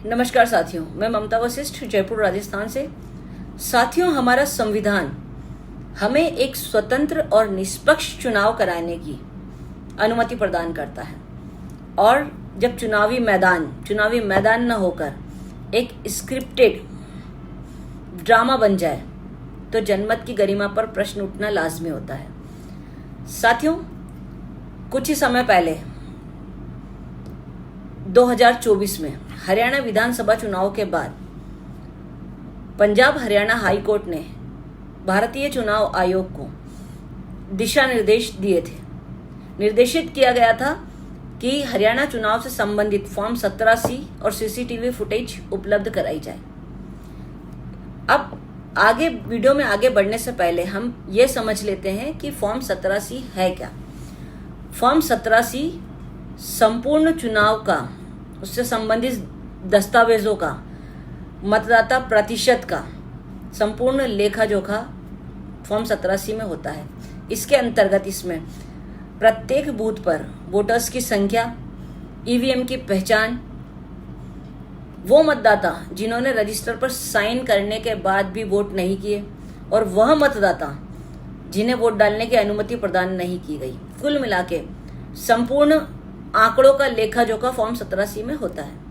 नमस्कार साथियों, मैं ममता वशिष्ठ जयपुर राजस्थान से। साथियों, हमारा संविधान हमें एक स्वतंत्र और निष्पक्ष चुनाव कराने की अनुमति प्रदान करता है और जब चुनावी मैदान न होकर एक स्क्रिप्टेड ड्रामा बन जाए तो जनमत की गरिमा पर प्रश्न उठना लाजमी होता है। साथियों, कुछ ही समय पहले 2024 में हरियाणा विधानसभा चुनाव के बाद पंजाब हरियाणा हाई कोर्ट ने भारतीय चुनाव आयोग को दिशा निर्देश दिए थे। निर्देशित किया गया था कि हरियाणा चुनाव से संबंधित फॉर्म 17C और सीसीटीवी फुटेज उपलब्ध कराई जाए। अब आगे वीडियो में आगे बढ़ने से पहले हम ये समझ लेते हैं कि फॉर्म 17C है क्या। फॉर्म 17C संपूर्ण चुनाव का, उससे संबंधित दस्तावेजों का, मतदाता प्रतिशत का संपूर्ण लेखा जोखा फॉर्म 17C में होता है। इसके अंतर्गत इसमें प्रत्येक बूथ पर वोटर्स की संख्या, ईवीएम की पहचान, वो मतदाता जिन्होंने रजिस्टर पर साइन करने के बाद भी वोट नहीं किए और वह मतदाता जिन्हें वोट डालने की अनुमति प्रदान नहीं की गई, कुल मिला के संपूर्ण आंकड़ों का लेखा जोखा फॉर्म 17C में होता है।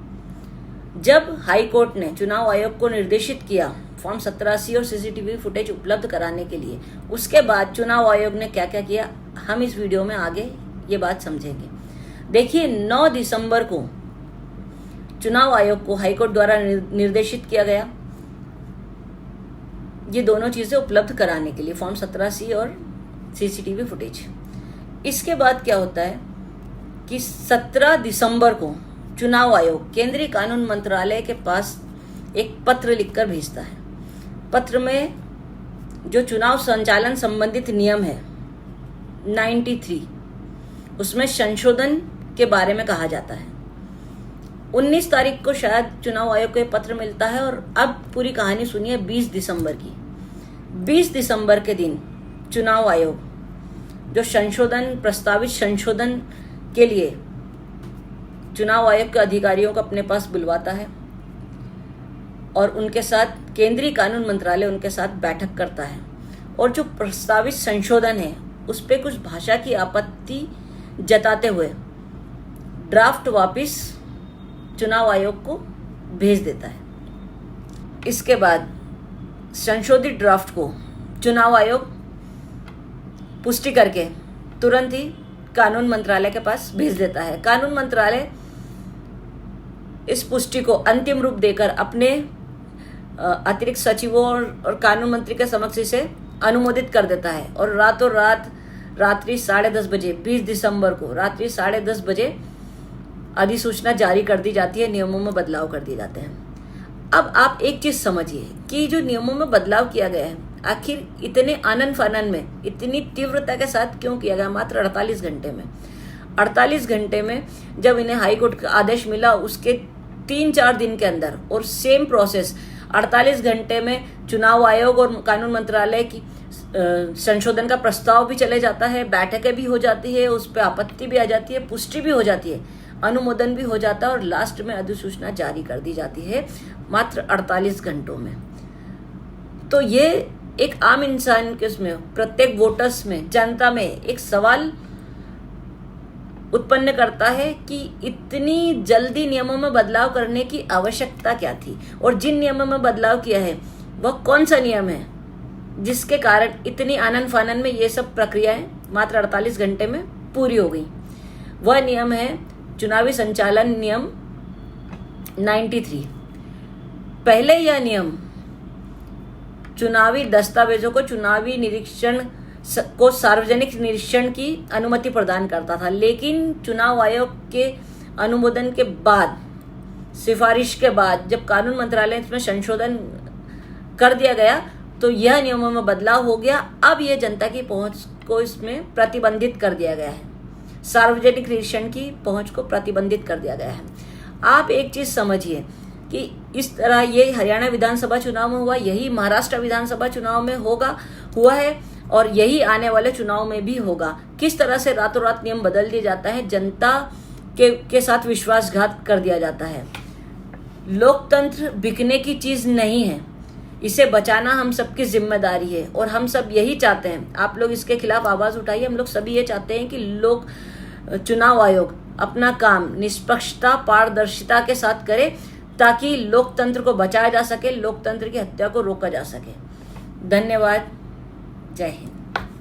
जब हाई कोर्ट ने चुनाव आयोग को निर्देशित किया फॉर्म 17C और सीसीटीवी फुटेज उपलब्ध कराने के लिए, उसके बाद चुनाव आयोग ने क्या क्या किया, हम इस वीडियो में आगे ये बात समझेंगे। देखिए, 9 दिसंबर को चुनाव आयोग को हाई कोर्ट द्वारा निर्देशित किया गया ये दोनों चीजें उपलब्ध कराने के लिए, फॉर्म 17C और सीसीटीवी फुटेज। इसके बाद क्या होता है कि 17 दिसंबर को चुनाव आयोग केंद्रीय कानून मंत्रालय के पास एक पत्र लिखकर भेजता है। पत्र में जो चुनाव संचालन संबंधित नियम है 93, उसमें संशोधन के बारे में कहा जाता है। 19 तारीख को शायद चुनाव आयोग को पत्र मिलता है और अब पूरी कहानी सुनिए 20 दिसंबर की। 20 दिसंबर के दिन चुनाव आयोग जो प्रस्तावित संशोधन के लिए चुनाव आयोग के अधिकारियों को अपने पास बुलवाता है और उनके साथ केंद्रीय कानून मंत्रालय उनके साथ बैठक करता है और जो प्रस्तावित संशोधन है उस पे कुछ भाषा की आपत्ति जताते हुए ड्राफ्ट वापस चुनाव आयोग को भेज देता है। इसके बाद संशोधित ड्राफ्ट को चुनाव आयोग पुष्टि करके तुरंत ही कानून मंत्रालय के पास भेज देता है। कानून मंत्रालय इस पुष्टि को अंतिम रूप देकर अपने अतिरिक्त सचिवों और कानून मंत्री के समक्ष इसे अनुमोदित कर देता है और रातों रात रात्रि 10:30 बजे 20 दिसंबर को रात्रि 10:30 बजे अधिसूचना जारी कर दी जाती है, नियमों में बदलाव कर दिए जाते हैं। अब आप एक चीज समझिए कि जो नियमों में बदलाव किया गया है आखिर इतने आनन फानन में, इतनी तीव्रता के साथ क्यों किया गया। मात्र 48 घंटे में 48 घंटे में जब इन्हें हाई कोर्ट का आदेश मिला उसके 3-4 दिन के अंदर, और सेम प्रोसेस 48 घंटे में चुनाव आयोग और कानून मंत्रालय की संशोधन का प्रस्ताव भी चले जाता है, बैठकें भी हो जाती है, उस पर आपत्ति भी आ जाती है, पुष्टि भी हो जाती है, अनुमोदन भी हो जाता है और लास्ट में अधिसूचना जारी कर दी जाती है मात्र 48 घंटों में। तो ये एक आम इंसान के उसमें, प्रत्येक वोटर्स में, जनता में एक सवाल उत्पन्न करता है कि इतनी जल्दी नियमों में बदलाव करने की आवश्यकता क्या थी और जिन नियमों में बदलाव किया है वह कौन सा नियम है जिसके कारण इतनी आनन फानन में ये सब प्रक्रियाएं मात्र 48 घंटे में पूरी हो गई। वह नियम है चुनावी संचालन नियम 93। पहले यह नियम चुनावी दस्तावेजों को चुनावी निरीक्षण को सार्वजनिक निरीक्षण की अनुमति प्रदान करता था, लेकिन चुनाव आयोग के अनुमोदन के बाद, सिफारिश के बाद, जब कानून मंत्रालय इसमें संशोधन कर दिया गया तो यह नियमों में बदलाव हो गया। अब यह जनता की पहुंच को इसमें प्रतिबंधित कर दिया गया है, सार्वजनिक निरीक्षण की पहुंच को प्रतिबंधित कर दिया गया है। आप एक चीज समझिए कि इस तरह ये हरियाणा विधानसभा चुनाव में हुआ, यही महाराष्ट्र विधानसभा चुनाव में हुआ है और यही आने वाले चुनाव में भी होगा। किस तरह से रातों रात नियम बदल दिया जाता है, जनता के साथ विश्वासघात कर दिया जाता है। लोकतंत्र बिकने की चीज नहीं है, इसे बचाना हम सबकी जिम्मेदारी है और हम सब यही चाहते हैं। आप लोग इसके खिलाफ आवाज उठाइए। हम लोग सभी ये चाहते हैं कि चुनाव आयोग अपना काम निष्पक्षता पारदर्शिता के साथ करे ताकि लोकतंत्र को बचाया जा सके, लोकतंत्र की हत्या को रोका जा सके। धन्यवाद। जय हिंद।